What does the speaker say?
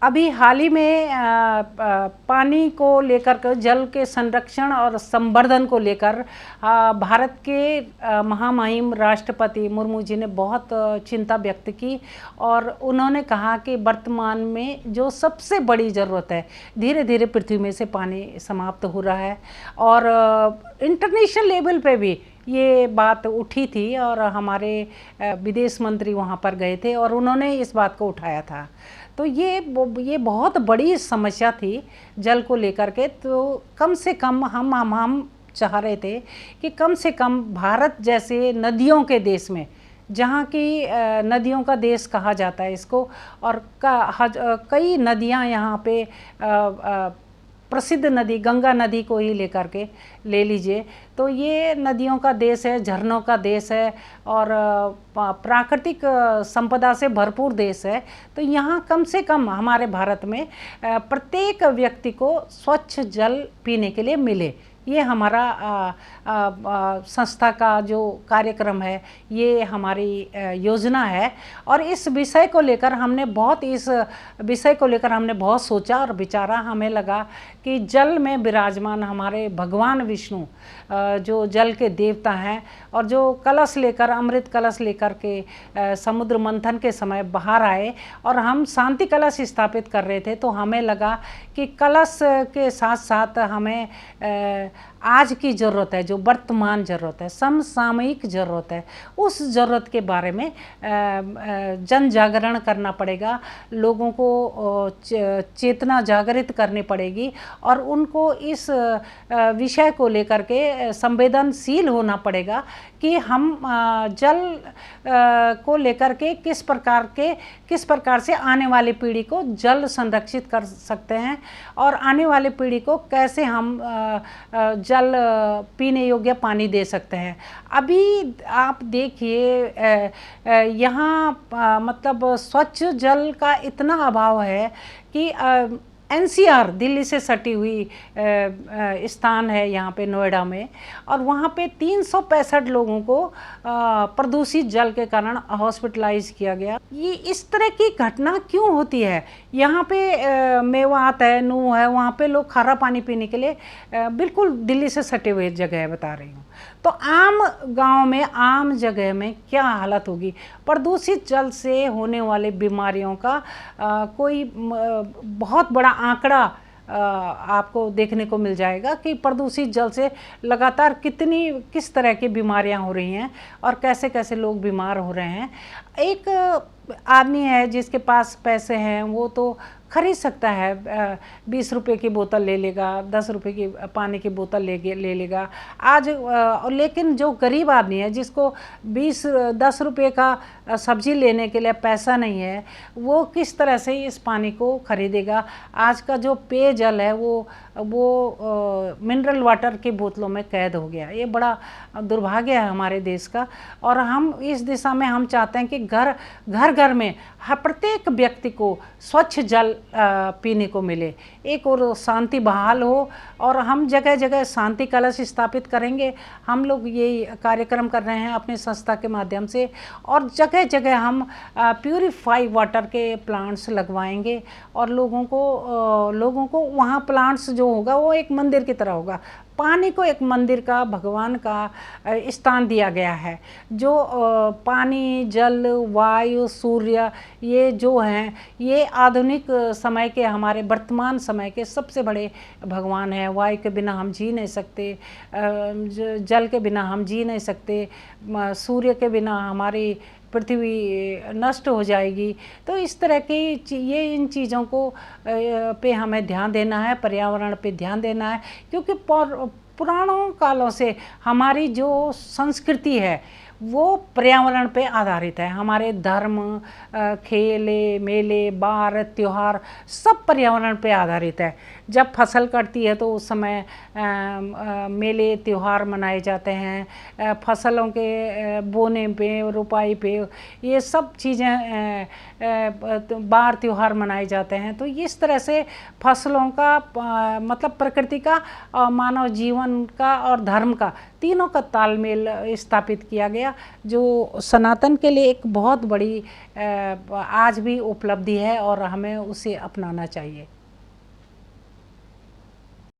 अभी हाल ही में पानी को लेकर के, जल के संरक्षण और संवर्धन को लेकर भारत के महामहिम राष्ट्रपति मुर्मू जी ने बहुत चिंता व्यक्त की और उन्होंने कहा कि वर्तमान में जो सबसे बड़ी ज़रूरत है, धीरे धीरे पृथ्वी में से पानी समाप्त हो रहा है। और इंटरनेशनल लेवल पे भी ये बात उठी थी और हमारे विदेश मंत्री वहाँ पर गए थे और उन्होंने इस बात को उठाया था। तो ये बहुत बड़ी समस्या थी जल को लेकर के। तो कम से कम हम चाह रहे थे कि कम से कम भारत जैसे नदियों के देश में, जहाँ की नदियों का देश कहा जाता है इसको, और कई नदियाँ यहाँ पे प्रसिद्ध नदी गंगा नदी को ही लेकर के ले लीजिए, तो ये नदियों का देश है, झरनों का देश है और प्राकृतिक संपदा से भरपूर देश है। तो यहाँ कम से कम हमारे भारत में प्रत्येक व्यक्ति को स्वच्छ जल पीने के लिए मिले, ये हमारा संस्था का जो कार्यक्रम है, ये हमारी योजना है। और इस विषय को लेकर हमने बहुत सोचा और विचारा। हमें लगा कि जल में विराजमान हमारे भगवान विष्णु जो जल के देवता हैं और जो कलश लेकर, अमृत कलश लेकर के समुद्र मंथन के समय बाहर आए और हम शांति कलश स्थापित कर रहे थे, तो हमें लगा कि कलश के साथ साथ हमें आज की ज़रूरत है, जो वर्तमान ज़रूरत है, समसामयिक ज़रूरत है, उस ज़रूरत के बारे में जन जागरण करना पड़ेगा। लोगों को चेतना जागृत करनी पड़ेगी और उनको इस विषय को लेकर के संवेदनशील होना पड़ेगा कि हम जल को लेकर के किस प्रकार से आने वाली पीढ़ी को जल संरक्षित कर सकते हैं और आने वाली पीढ़ी को कैसे हम जल पीने योग्य पानी दे सकते हैं। अभी आप देखिए यहाँ मतलब स्वच्छ जल का इतना अभाव है कि एनसीआर दिल्ली से सटी हुई स्थान है यहाँ पे नोएडा में, और वहाँ पे 365 लोगों को प्रदूषित जल के कारण हॉस्पिटलाइज किया गया। ये इस तरह की घटना क्यों होती है? यहाँ पे मेवात है, नूह है, वहाँ पे लोग खारा पानी पीने के लिए बिल्कुल दिल्ली से सटे हुए जगह है, बता रही हूँ। तो आम गांव में, आम जगह में क्या हालत होगी? प्रदूषित जल से होने वाले बीमारियों का कोई बहुत बड़ा आंकड़ा आपको देखने को मिल जाएगा कि प्रदूषित जल से लगातार किस तरह की बीमारियां हो रही हैं और कैसे कैसे लोग बीमार हो रहे हैं। एक आदमी है जिसके पास पैसे हैं, वो तो खरीद सकता है, 20 रुपये की बोतल ले लेगा, 10 रुपये की पानी की बोतल ले लेगा आज। लेकिन जो गरीब आदमी है, जिसको 10 रुपये का सब्जी लेने के लिए पैसा नहीं है, वो किस तरह से इस पानी को खरीदेगा? आज का जो पेयजल है वो मिनरल वाटर की बोतलों में कैद हो गया। ये बड़ा दुर्भाग्य है हमारे देश का। और हम इस दिशा में हम चाहते हैं कि घर में प्रत्येक व्यक्ति को स्वच्छ जल पीने को मिले, एक और शांति बहाल हो। और हम जगह जगह शांति कलश स्थापित करेंगे। हम लोग ये कार्यक्रम कर रहे हैं अपने संस्था के माध्यम से, और जगह जगह हम प्यूरिफाई वाटर के प्लांट्स लगवाएंगे और लोगों को वहाँ प्लांट्स जो होगा वो एक मंदिर की तरह होगा। पानी को एक मंदिर का, भगवान का स्थान दिया गया है। जो पानी, जल, वायु, सूर्य, ये जो हैं, ये आधुनिक समय के, हमारे वर्तमान समय के सबसे बड़े भगवान हैं। वायु के बिना हम जी नहीं सकते, जल के बिना हम जी नहीं सकते, सूर्य के बिना हमारी पृथ्वी नष्ट हो जाएगी। तो इस तरह की इन चीज़ों को पे हमें ध्यान देना है, पर्यावरण पे ध्यान देना है, क्योंकि पुरानों कालों से हमारी जो संस्कृति है वो पर्यावरण पे आधारित है। हमारे धर्म, खेले, मेले, बार, त्योहार सब पर्यावरण पे आधारित है। जब फसल कटती है तो उस समय मेले, त्योहार मनाए जाते हैं। फसलों के बोने पे, रुपाई पे, ये सब चीज़ें बार, त्योहार मनाए जाते हैं। तो इस तरह से फसलों का मतलब प्रकृति का, मानव जीवन का और धर्म का तीनों का तालमेल स्थापित किया गया, जो सनातन के लिए एक बहुत बड़ी आज भी उपलब्धि है और हमें उसे अपनाना चाहिए।